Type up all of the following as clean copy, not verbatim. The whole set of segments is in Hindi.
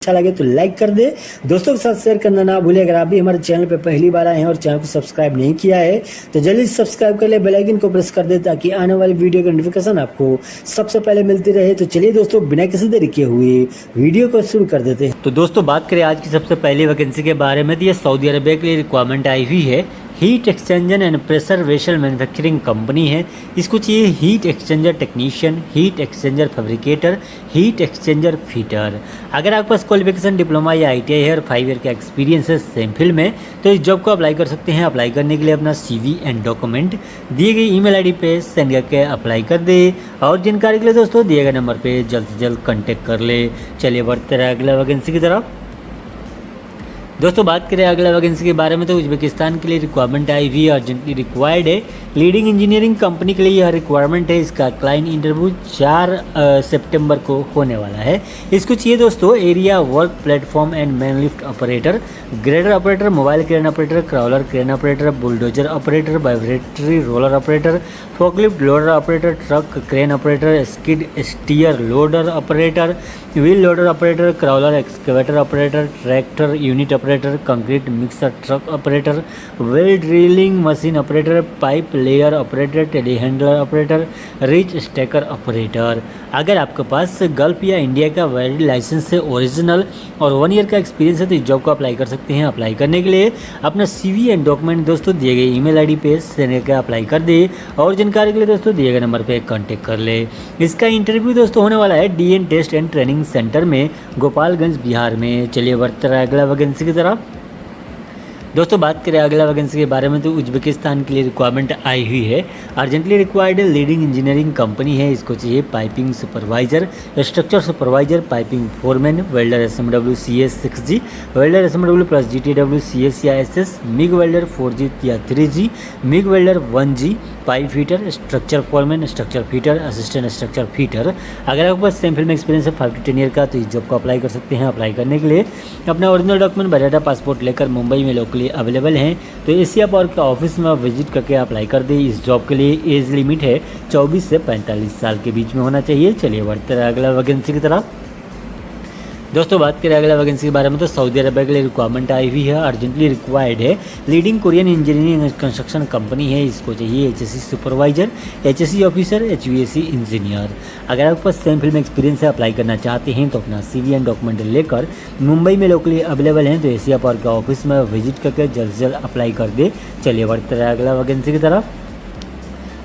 अच्छा लगे तो लाइक कर दे, दोस्तों के साथ शेयर करना ना भूले। अगर आप भी हमारे चैनल पे पहली बार आए हैं और चैनल को सब्सक्राइब नहीं किया है तो जल्दी से सब्सक्राइब कर ले, बेल आइकन को प्रेस कर दे ताकि आने वाली वीडियो की नोटिफिकेशन आपको सबसे पहले मिलती रहे। तो चलिए दोस्तों, बिना किसी देरी किए हुए वीडियो को शुरू कर देते हैं। तो दोस्तों बात करें आज की सबसे पहली वैकेंसी के बारे में, तो ये सऊदी अरबिया के लिए रिक्वायरमेंट आई हुई है। Heat exchanger and pressure vessel manufacturing company है। इसको चाहिए heat exchanger technician, heat exchanger fabricator, heat exchanger fitter. अगर आपके पास क्वालिफिकेशन डिप्लोमा या ITI है और 5 ईयर का एक्सपीरियंस है सेम फील्ड में, तो इस जॉब को अप्लाई कर सकते हैं। अप्लाई करने के लिए अपना CV एंड डॉक्यूमेंट दिए गए email ID पे सेंड करके अप्लाई कर दे। और जानकारी के लिए दोस्तों दिए गए नंबर पे जल्द से जल्द कॉन्टैक्ट कर ले। चलिए बढ़ते रहे अगला वैकेंसी की तरफ। दोस्तों बात करें अगला वैकेंसी के बारे में, तो उज्बेकिस्तान के लिए रिक्वायरमेंट आई हुई है, अर्जेंटली रिक्वायर्ड है। लीडिंग इंजीनियरिंग कंपनी के लिए यह रिक्वायरमेंट है। इसका क्लाइंट इंटरव्यू 4 सितंबर को होने वाला है। इसको चाहिए दोस्तों area work platform and man lift operator, grader operator, mobile crane operator, crawler crane operator, bulldozer operator, vibratory roller operator, forklift loader operator, truck crane operator, skid steer loader operator, wheel loader operator, crawler excavator operator, tractor unit operator, concrete mixer truck operator, well drilling machine operator, pipe layer operator, telehandler operator, reach stacker operator. अगर आपके पास गल्फ या इंडिया का वैलिड लाइसेंस है ओरिजिनल और 1 ईयर का एक्सपीरियंस है तो इस जॉब को अप्लाई कर सकते हैं। अप्लाई करने के लिए अपना CV एंड डॉक्यूमेंट दोस्तों दिए गए email ID पे सेंड करके अप्लाई कर दे। और जानकारी के लिए दोस्तों दिए गए नंबर पे कांटेक्ट कर ले। इसका इंटरव्यू दोस्तों होने वाला है DN test and training centre में, गोपालगंज बिहार में। चलिए बढ़ते रहे अगला वैकेंसी की तरफ। दोस्तों बात करें अगला वैकेंसी के बारे में, तो उज्बेकिस्तान के लिए रिक्वायरमेंट आई हुई है। Urgently required leading engineering company है। इसको चाहिए piping supervisor, structure supervisor, piping foreman, welder SMW CS 6G, welder SMW plus GTW CS या SS, मिग वेल्डर 4G या 3G, MiG welder 1G, pipe fitter, structure foreman, structure fitter, assistant structure fitter. अगर आपके पास सेम फील्ड में एक्सपीरियंस है 5 to 10 ईयर का तो इस जॉब को अप्लाई कर सकते हैं। अप्लाई करने के लिए अपना ओरिजिनल डॉक्यूमेंट, बायोडाटा, पासपोर्ट लेकर मुंबई में लोकली अवेलेबल हैं। तो एशिया पावर के ऑफिस में आप विजिट करके अप्लाई कर दे। इस जॉब के लिए एज लिमिट है 24 से 45 साल के बीच में होना चाहिए। चलिए बढ़ते रहे अगला वैकेंसी की तरफ। दोस्तों बात करें अगला वैकेंसी के बारे में, तो सऊदी अरबिया के लिए रिक्वायरमेंट आई हुई है। अर्जेंटली रिक्वायर्ड है। Leading Korean engineering and construction company है। इसको चाहिए HSE supervisor, HSE officer, HVAC engineer. अगर आपके पास सेम फील्ड में एक्सपीरियंस है, अप्लाई करना चाहते हैं तो अपना CV एंड डॉक्यूमेंट लेकर मुंबई में लोकली अवेलेबल हैं। तो एशिया पावर के ऑफिस में विजिट करके जल्द से जल्द अप्लाई कर दे। चलिए बढ़ते रहे अगला वैकेंसी की तरफ।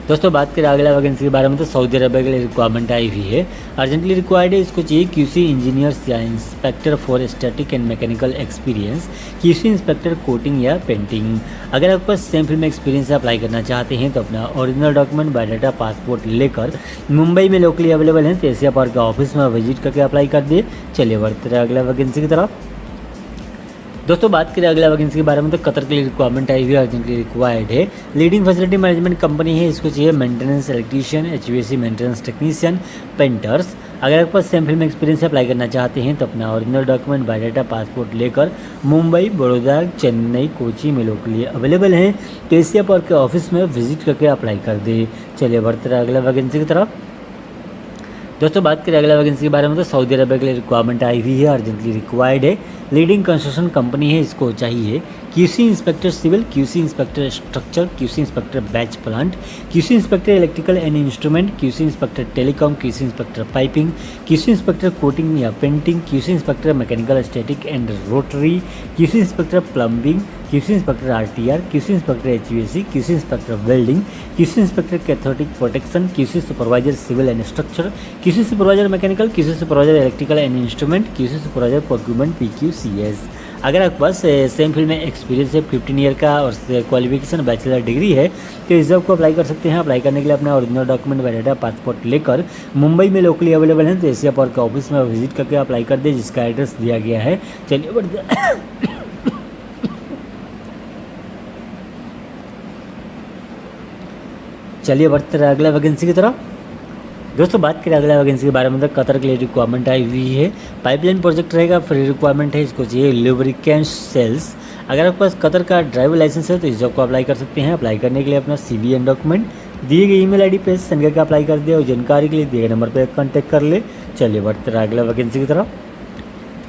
दोस्तों बात करें अगला वैकेंसी के बारे में, तो सऊदी अरबिया के लिए रिक्वायरमेंट आई हुई है। अर्जेंटली रिक्वायर्ड है। इसको चाहिए QC इंजीनियर्स या inspector for static and mechanical experience, QC inspector coating या पेंटिंग। अगर आपके पास सेम फील्ड में एक्सपीरियंस है, अप्लाई करना चाहते हैं तो अपना ओरिजिनल डॉक्यूमेंट, बायोडाटा, पासपोर्ट लेकर मुंबई में लोकली अवेलेबल हैं। तो एशिया पावर के ऑफिस में विजिट करके अप्लाई कर दे। चलिए बढ़ते रहे अगला वैकेंसी की तरफ। दोस्तों बात करें अगला वैकेंसी के बारे में, तो कतर के लिए रिक्वायरमेंट आई हुई है। अर्जेंटली रिक्वायर्ड है। लीडिंग फैसिलिटी मैनेजमेंट कंपनी है। इसको चाहिए maintenance electrician, HVAC maintenance technician, painters. अगर आपके पास सेम फील्ड में एक्सपीरियंस है, अप्लाई करना चाहते हैं तो अपना ओरिजिनल डॉक्यूमेंट, बायोडाटा, पासपोर्ट लेकर मुंबई, बड़ौदा, चेन्नई, कोची में लोग के लिए अवेलेबल हैं। तो एशिया पावर के ऑफिस में विजिट करके अप्लाई कर दे। चलिए बढ़ते रहे अगला वैकेंसी की तरफ। दोस्तों बात करें अगला वैकेंसी के बारे में, तो सऊदी अरबिया के लिए रिक्वायरमेंट आई हुई है। अर्जेंटली रिक्वायर्ड है। लीडिंग कंस्ट्रक्शन कंपनी है। इसको चाहिए QC inspector civil, QC inspector structure, QC inspector batch plant, QC inspector electrical and instrument, QC inspector telecom, QC inspector piping, QC inspector coating या painting, QC inspector mechanical static and rotary, QC inspector plumbing, QC inspector RTR, QC inspector HVAC, QC inspector welding, QC inspector cathodic protection, QC supervisor civil and structure, QC supervisor mechanical, QC supervisor electrical and instrument, QC supervisor procurement PQCS। अगर आपके पास सेम फील्ड में एक्सपीरियंस है 15 ईयर का और क्वालिफिकेशन बैचलर डिग्री है तो इस जॉब को अप्लाई कर सकते हैं। अप्लाई करने के लिए अपना ओरिजिनल डॉक्यूमेंट, बायोडाटा, पासपोर्ट लेकर मुंबई में लोकली अवेलेबल हैं। तो एशिया पावर के ऑफिस में विजिट करके अप्लाई कर दे, जिसका एड्रेस दिया गया है। चलिए बढ़ते रहे अगला वैकेंसी की तरफ। दोस्तों बात करें अगला वैकेंसी के बारे में, तो कतर के लिए रिक्वायरमेंट आई हुई है। पाइपलाइन प्रोजेक्ट रहेगा, फ्री रिक्वायरमेंट है। इसको चाहिए लुब्रिकेंट सेल्स। अगर आपके पास कतर का ड्राइवर लाइसेंस है तो इस जॉब को अप्लाई कर सकते हैं। अप्लाई करने के लिए अपना CV एंड डॉक्यूमेंट दिए गए email ID पे सेंड करके अप्लाई कर दिया और जानकारी के लिए दिए गए नंबर पर कॉन्टैक्ट कर ले। चलिए बढ़ते रहे अगला वैकेंसी की तरफ।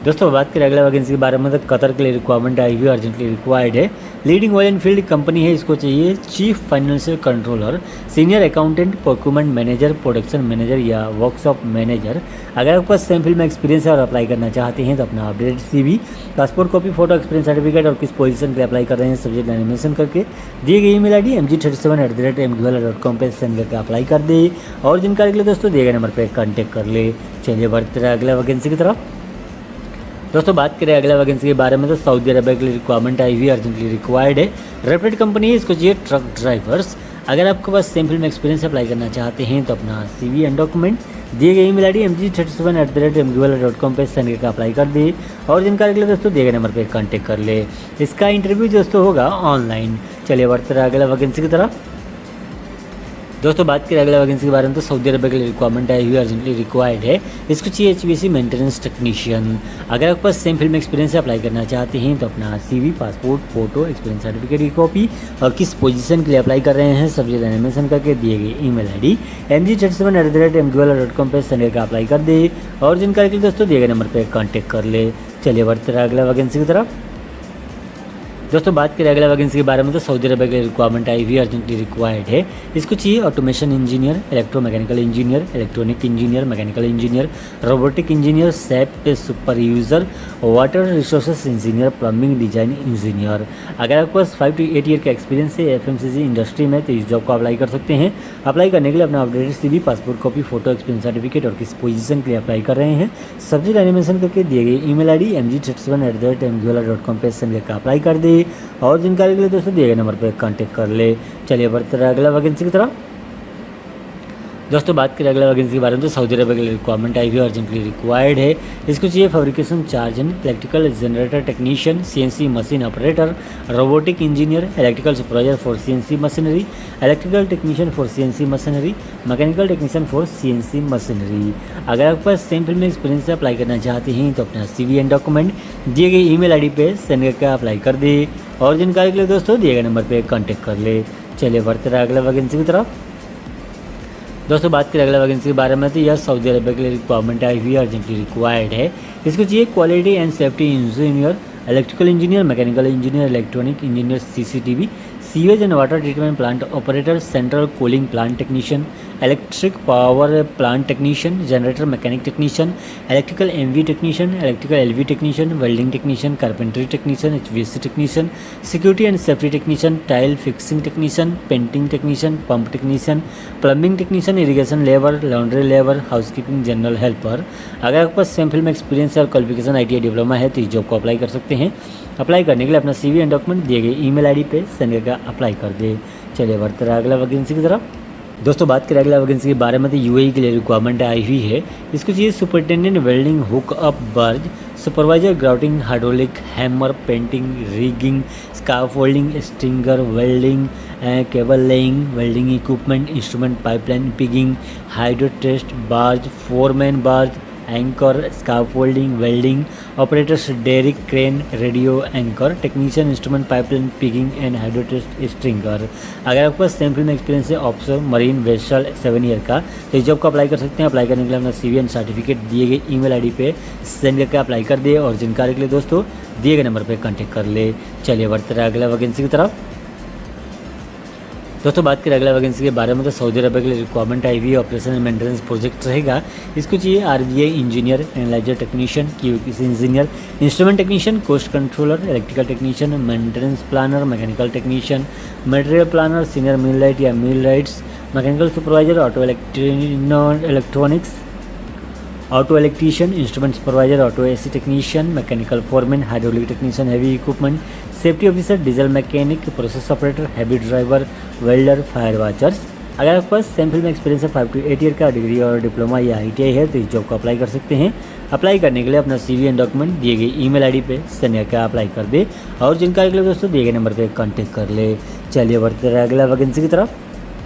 दोस्तों बात करें अगला वैकेंसी के बारे में तो कतर के लिए रिक्वायरमेंट आई हुई अर्जेंटली रिक्वायर्ड है। Leading oil and field company है, इसको चाहिए chief financial controller, senior accountant, procurement manager, production manager या वर्कशॉप मैनेजर। अगर आपके पास सेम फील्ड में एक्सपीरियंस है और अप्लाई करना चाहते हैं तो अपना updated CV, passport copy, photo, experience certificate और किस पोजीशन के लिए अप्लाई कर रहे हैं सब्जेक्ट एनिमेशन करके दिए गए ईमेल ID mg37@mgwala.com पे सेंड करके अप्लाई कर दे और जानकारी के लिए दोस्तों दिए गए नंबर पर कॉन्टैक्ट कर ले। चलिए बढ़ते रहे अगला वैकेंसी की तरफ। दोस्तों बात करें अगला वैकेंसी के बारे में तो सऊदी अरबिया के लिए रिक्वायरमेंट आई हुई अर्जेंटली रिक्वायर्ड है। रेप्यूटेड कंपनी है, इसको चाहिए ट्रक ड्राइवर्स। अगर आपके पास सेम फील्ड में एक्सपीरियंस अप्लाई करना चाहते हैं तो अपना CV एंड डॉक्यूमेंट दिए गए ईमेल ID mg37@mgwala.com पे सेंड करके अप्लाई कर दे और जानकारी के लिए दोस्तों दिए गए नंबर पर कॉन्टैक्ट कर ले। इसका इंटरव्यू दोस्तों होगा ऑनलाइन। चलिए बढ़ते रहे अगला वैकेंसी की तरफ। दोस्तों बात करें अगला वैकेंसी के बारे में तो सऊदी अरबिया के लिए रिक्वायरमेंट आई हुई अर्जेंटली रिक्वायर्ड है। इसको चाहिए HVAC मेंटेनेंस टेक्नीशियन। अगर आपके पास सेम फील्ड में एक्सपीरियंस से अप्लाई करना चाहते हैं तो अपना CV, passport, photo, experience certificate की कॉपी और किस पोजीशन के लिए अप्लाई कर रहे हैं सब्जेक्ट एनिमेशन करके दिए गए ईमेल ID mg37@mgwala.com पे सेंड करके अप्लाई कर दे और जानकारी के लिए दोस्तों दिए गए नंबर पर कॉन्टैक्ट कर ले। चलिए बढ़ते रहे अगला वैकेंसी की तरफ। दोस्तों बात करें अगला वैकेंसी के बारे में तो सऊदी अरबिया के रिक्वायरमेंट आई हुई अर्जेंटली रिक्वायर्ड है। इसको चाहिए automation engineer, electromechanical engineer, electronic engineer, mechanical engineer, robotic engineer, SAP super user, water resources engineer, plumbing design engineer. अगर आपके पास 5 to 8 ईयर का एक्सपीरियंस है FMCG इंडस्ट्री में तो इस जॉब को अप्लाई कर सकते हैं। अप्लाई करने के लिए अपना updated CV, passport copy, photo, experience certificate और किस पोजीशन के लिए अप्लाई कर रहे हैं सब्जेक्ट एनिमेशन करके दिए गए ईमेल ID mg37@mgwala.com पे सेंड करके अप्लाई कर दे और जानकारी के लिए दोस्तों दिए गए नंबर पर कॉन्टैक्ट कर ले। चलिए बढ़ते रहे अगला वैकेंसी की तरफ। दोस्तों बात करें अगला वैकेंसी के बारे में तो सऊदी अरबिया के लिए रिक्वायरमेंट आई हुई अर्जेंटली रिक्वायर्ड है। इसको चाहिए फैब्रिकेशन चार्जन, electrical generator technician, CNC machine operator, robotic engineer, electrical supervisor for CNC machinery, electrical technician for CNC machinery, mechanical technician for CNC machinery. अगर आपके पास सेम फील्ड में एक्सपीरियंस से अप्लाई करना चाहते हैं तो अपना CV एंड डॉक्यूमेंट दिए गए ईमेल ID पे सेंड करके अप्लाई कर दे और जानकारी के लिए दोस्तों दिए गए नंबर पर कॉन्टैक्ट कर ले। चलिए बढ़ते रहे अगला वैकेंसी की तरफ। दोस्तों बात करें अगला वैकेंसी के बारे में तो यह सऊदी अरबिया के लिए रिक्वायरमेंट आई हुई अर्जेंटली रिक्वायर्ड है। इसको चाहिए quality and safety engineer, electrical engineer, mechanical engineer, electronic engineer, CCTV, sewage and water treatment plant operator, central cooling plant technician, electric power plant technician, generator mechanic technician, electrical MV technician, electrical LV technician, welding technician, carpentry technician, HVAC technician, security and safety technician, tile fixing technician, painting technician, pump technician, plumbing technician, irrigation labour, laundry labour, housekeeping general helper. अगर आपके पास सेम फील्ड में एक्सपीरियंस और क्वालिफिकेशन ITI डिप्लोमा है तो इस जॉब को अप्लाई कर सकते हैं। अप्लाई करने के लिए अपना CV एंड डॉक्यूमेंट दिए गए ईमेल ID पे सेंड करके अप्लाई कर दे। चलिए बढ़ते रहे अगला वैकेंसी की तरफ। दोस्तों बात करें अगला वैकेंसी के बारे में तो UAE के लिए रिक्वायरमेंट आई हुई है। इसको चाहिए superintendent welding hook up barge, supervisor grouting, hydraulic, hammer, painting, rigging, scaffolding, stringer, welding, cable laying, welding equipment, instrument, pipeline, pigging, hydro test, barge, foreman barge, anchor, scaffolding, welding, operators, derrick, crane, radio anchor, technician, instrument, pipeline, pigging and hydrotest stringer. अगर आपके पास सेम फील्ड में एक्सपीरियंस है ऑफशोर मरीन वेसल 7 ईयर का तो इस जॉब को अप्लाई कर सकते हैं। अप्लाई करने के लिए अपना CV एंड सर्टिफिकेट दिए गए ईमेल ID पे सेंड करके अप्लाई कर दे और जानकारी के लिए दोस्तों दिए गए नंबर पर कॉन्टैक्ट कर ले। चलिए बढ़ते रहे अगला वैकेंसी की तरफ। दोस्तों बात करें अगला वैकेंसी के बारे में तो सऊदी अरबिया के लिए रिक्वायरमेंट आई हुई ऑपरेशन एंड मेंटेनेंस प्रोजेक्ट रहेगा। इसको चाहिए RGI engineer, analyser technician, QC engineer, instrument technician, cost controller, electrical technician, maintenance planner, mechanical technician, material planner, senior millwright या millwrights, mechanical supervisor, auto electronics, auto electrician, instrument supervisor, auto AC technician, mechanical foreman, hydraulic technician, heavy equipment, safety officer, diesel mechanic, process operator, heavy driver, welder, fire watchers. अगर आपके पास सेम फील्ड में एक्सपीरियंस है 5 to 8 ईयर का डिग्री और डिप्लोमा या ITI है तो इस जॉब को अप्लाई कर सकते हैं। अप्लाई करने के लिए अपना CV एंड डॉक्यूमेंट दिए गए ईमेल ID पे सेंड करके अप्लाई कर दे और जानकारी के लिए दोस्तों दिए गए नंबर पर कॉन्टैक्ट कर ले। चलिए बढ़ते रहे अगला वैकेंसी की तरफ।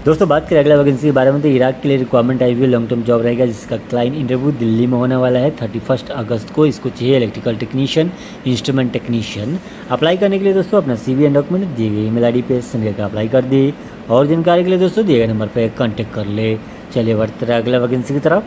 दोस्तों बात करें अगला वैकेंसी के बारे में तो इराक के लिए रिक्वायरमेंट आई हुई लॉन्ग टर्म जॉब रहेगा जिसका क्लाइंट इंटरव्यू दिल्ली में होने वाला है 31 अगस्त को। इसको चाहिए electrical technician, instrument technician. Apply करने के लिए दोस्तों अपना CV एंड डॉक्यूमेंट दिए गए ईमेल ID पे सेंड करके अप्लाई कर दे और जानकारी के लिए दोस्तों दिए गए नंबर पर कॉन्टैक्ट कर ले। चलिए बढ़ते रहे अगला वैकेंसी की तरफ।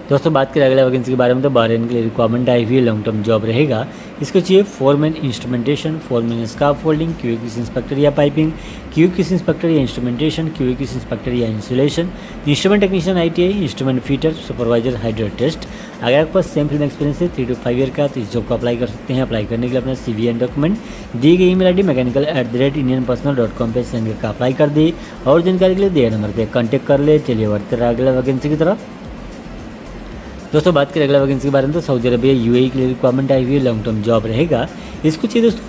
दोस्तों बात करें अगला वैकेंसी के बारे में, तो बहरीन के लिए रिक्वायरमेंट आई हुई है, लॉन्ग टर्म जॉब रहेगा। इसको चाहिए foreman instrumentation, foreman scaffolding, QAQC inspector या पाइपिंग, क्यूएक्यूसी इंस्पेक्टर या इंस्ट्रूमेंटेशन, क्यूएक्यूसी इंस्पेक्टर या installation, instrument technician ITI, instrument fitter, supervisor hydro test. अगर आपके पास सेम फील्ड में एक्सपीरियंस है 3 to 5 ईयर का, तो इस जॉब को अप्लाई कर सकते हैं। अप्लाई करने के लिए अपना CV एंड डॉक्यूमेंट दी गई ईमेल ID mechanical@indianpersonal.com पे सेंड करके अप्लाई कर दी और जानकारी के लिए दिए नंबर पे कांटेक्ट कर ले। चलिए बढ़ते रहे अगला वैकेंसी की तरफ। दोस्तों बात करें अगला वैकेंसी के बारे में, तो सऊदी अरबिया UAE के लिए रिक्वायरमेंट आई हुई है, लॉन्ग टर्म जॉब रहेगा। इसको चाहिए दोस्तों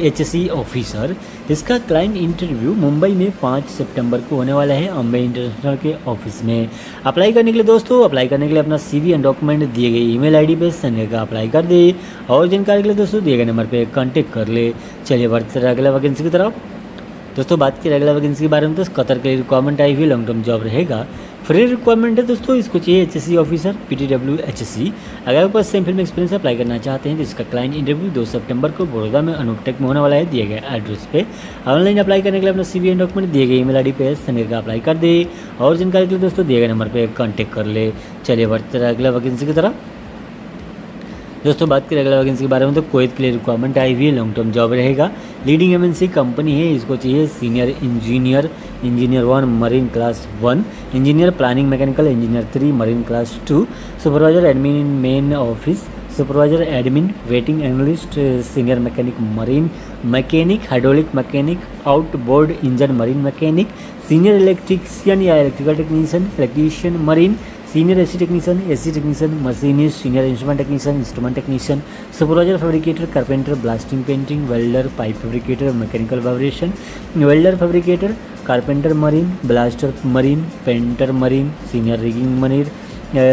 HSE ऑफिसर। इसका क्लाइंट इंटरव्यू मुंबई में 5 सितंबर को होने वाला है, अम्बे इंटरनेशनल के ऑफिस में। अप्लाई करने के लिए दोस्तों, अप्लाई करने के लिए अपना CV एंड डॉक्यूमेंट दिए गए ईमेल ID पे सेंड करके अप्लाई कर दे और जानकारी के लिए दोस्तों दिए गए नंबर पे कांटेक्ट कर ले। चलिए बढ़ते रहे अगला वैकेंसी की तरफ। दोस्तों बात करें अगला वैकेंसी के बारे में, तो कतर के लिए रिक्वायरमेंट आई हुई, लॉन्ग टर्म जॉब रहेगा। फ्री रिक्वायरमेंट है दोस्तों। इसको चाहिए HSE ऑफिसर PTW HSE। अगर आपके पास सेम फील्ड में एक्सपीरियंस अप्लाई करना चाहते हैं तो इसका क्लाइंट इंटरव्यू 2 सितंबर को बड़ौदा में अनूपटेक में होने वाला है, दिए गए एड्रेस पे। ऑनलाइन अप्लाई करने के लिए अपना CV एंड डॉक्यूमेंट दिए गए ईमेल ID पे सेंड करके अप्लाई कर दे और जानकारी के लिए दोस्तों दिए गए नंबर पर कॉन्टैक्ट कर ले। चलिए बढ़ते रहे अगला वैकेंसी की तरफ। दोस्तों बात करें अगला वैकेंसी के बारे में, तो कुवैत के लिए रिक्वायरमेंट आई हुई है, लॉन्ग टर्म जॉब रहेगा। लीडिंग MNC कंपनी है। इसको चाहिए senior engineer, engineer 1 marine class 1, engineer planning mechanical, engineer 3 marine class 2, supervisor admin main office, supervisor admin, waiting analyst, senior mechanic marine mechanic, hydraulic mechanic, outboard engine marine mechanic, senior electrician या electrical electrician marine, senior AC technician, machinist, senior instrument technician, supervisor fabricator, carpenter, blasting painting, welder, pipe fabricator, mechanical vibration, welder fabricator, carpenter marine, blaster marine, painter marine, senior rigging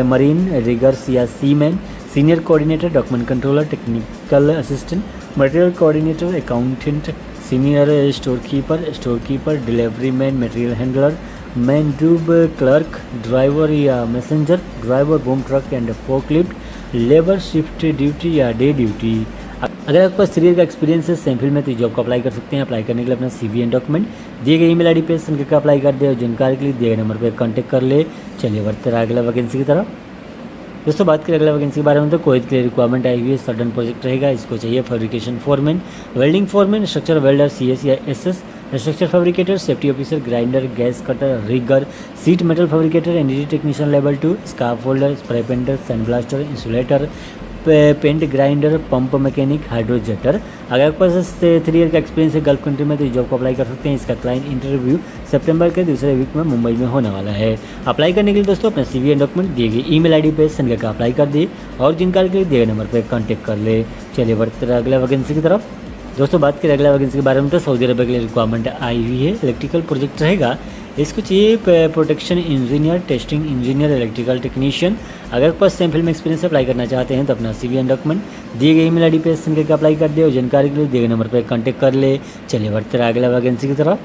marine riggers या seaman, senior coordinator, document controller, technical assistant, material coordinator, accountant, senior store keeper, delivery man, material handler, मैनड्रूब क्लर्क, ड्राइवर या messenger, driver boom truck and forklift, labour shift duty या डे ड्यूटी। अगर आपके पास 3 ईयर का एक्सपीरियंस है सेम फील्ड में तो जॉब को अप्लाई कर सकते हैं। अप्लाई करने के लिए अपना CV एंड डॉक्यूमेंट दिए गए ईमेल ID पे सेंड करके अप्लाई कर दे और जानकारी के लिए दिए गए नंबर पर कॉन्टैक्ट कर ले। चलिए बढ़ते रहे अगला वैकेंसी की तरफ। दोस्तों बात करें अगला वैकेंसी के बारे में, तो कुवैत के लिए रिक्वायरमेंट आई हुई है, सडन प्रोजेक्ट रहेगा। इसको चाहिए fabrication foreman, welding foreman, structure welder CS या SS, structure fabricator, safety officer, grinder, gas cutter, rigger, sheet metal fabricator, energy technician level 2, scaffolder, spray painter, sand blaster, insulator, paint grinder, pump mechanic, hydrojetter. अगर आपके पास 3 ईयर का एक्सपीरियंस है गल्फ कंट्री में तो इस जॉब को अप्लाई कर सकते हैं। इसका क्लाइंट इंटरव्यू सितंबर के दूसरे वीक में मुंबई में होने वाला है। अप्लाई करने के लिए दोस्तों अपना CV एंड डॉक्यूमेंट दिए गए ईमेल ID पे सेंड करके अप्लाई कर दे और जानकारी के लिए दिए गए नंबर पर कॉन्टैक्ट कर ले। चलिए बढ़ते रहे अगला वैकेंसी की तरफ। दोस्तों बात करें अगला वैकेंसी के बारे में, तो सऊदी अरब के लिए रिक्वायरमेंट आई हुई है, इलेक्ट्रिकल प्रोजेक्ट रहेगा। इसको चाहिए protection engineer, testing engineer, electrical technician. अगर आपके पास सेम फील्ड में एक्सपीरियंस अप्लाई करना चाहते हैं तो अपना CV एंड डॉक्यूमेंट दिए गए ईमेल ID पे सेंड करके अप्लाई कर दे और जानकारी के लिए दिए गए नंबर पर कॉन्टैक्ट कर ले। चलिए बढ़ते रहे अगला वैकेंसी की तरफ।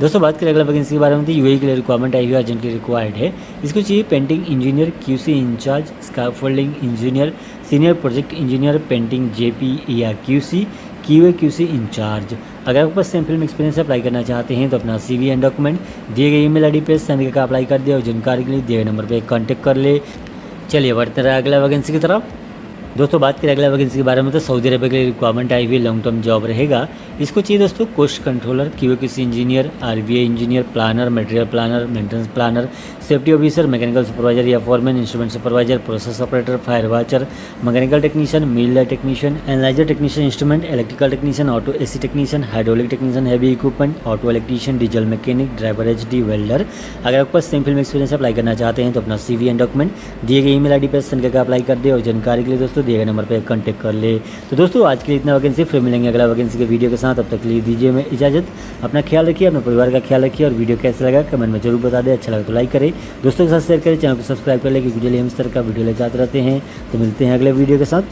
दोस्तों बात करें अगला वैकेंसी के बारे में, तो UAE के लिए रिक्वायरमेंट आई हुई है, अर्जेंटली रिक्वायर्ड है। इसको चाहिए painting engineer, QC in charge, scaffolding engineer, senior project engineer, painting JP या QC, QA/QC इंचार्ज। अगर आपके पास सेम फील्ड में एक्सपीरियंस अप्लाई करना चाहते हैं तो अपना CV एंड डॉक्यूमेंट दिए गए ईमेल ID पे सेंड करके अप्लाई कर दे और जानकारी के लिए दिए गए नंबर पे कांटेक्ट कर ले। चलिए बढ़ते रहे अगला वैकेंसी की तरफ। दोस्तों बात करें अगला वैकेंसी के बारे में, तो सऊदी अरब के लिए रिक्वायरमेंट आई हुई, लॉन्ग टर्म जॉब रहेगा। इसको चाहिए दोस्तों cost controller, QA/QC engineer, RVA engineer, planner, material planner, maintenance planner, safety officer, mechanical supervisor या foreman, instrument supervisor, process operator, fire watcher, mechanical technician, mill technician, analyser technician, instrument, electrical technician, auto AC technician, hydraulic technician, heavy equipment, auto electrician, diesel mechanic, driver HD, welder. अगर आपके पास सेम फील्ड में एक्सपीरियंस अप्लाई करना चाहते हैं तो अपना CV एंड डॉक्यूमेंट दिए गए ईमेल ID पे सेंड करके अप्लाई कर दे और जानकारी के लिए दोस्तों दिए गए नंबर पर कॉन्टैक्ट कर ले। तो दोस्तों आज के लिए इतना वैकेंसी, फिर मिलेंगे अगला वैकेंसी के वीडियो के साथ। अब तक लिए दीजिए मैं इजाज़त। अपना ख्याल रखिए, अपने परिवार का ख्याल रखिए और वीडियो कैसा लगा कमेंट में जरूर बता दें। अच्छा लगा तो लाइक करें, दोस्तों के साथ शेयर करें, चैनल को सब्सक्राइब कर ले क्योंकि डेली हम इस तरह का वीडियो ले जाते रहते हैं। तो मिलते हैं अगले वीडियो के साथ।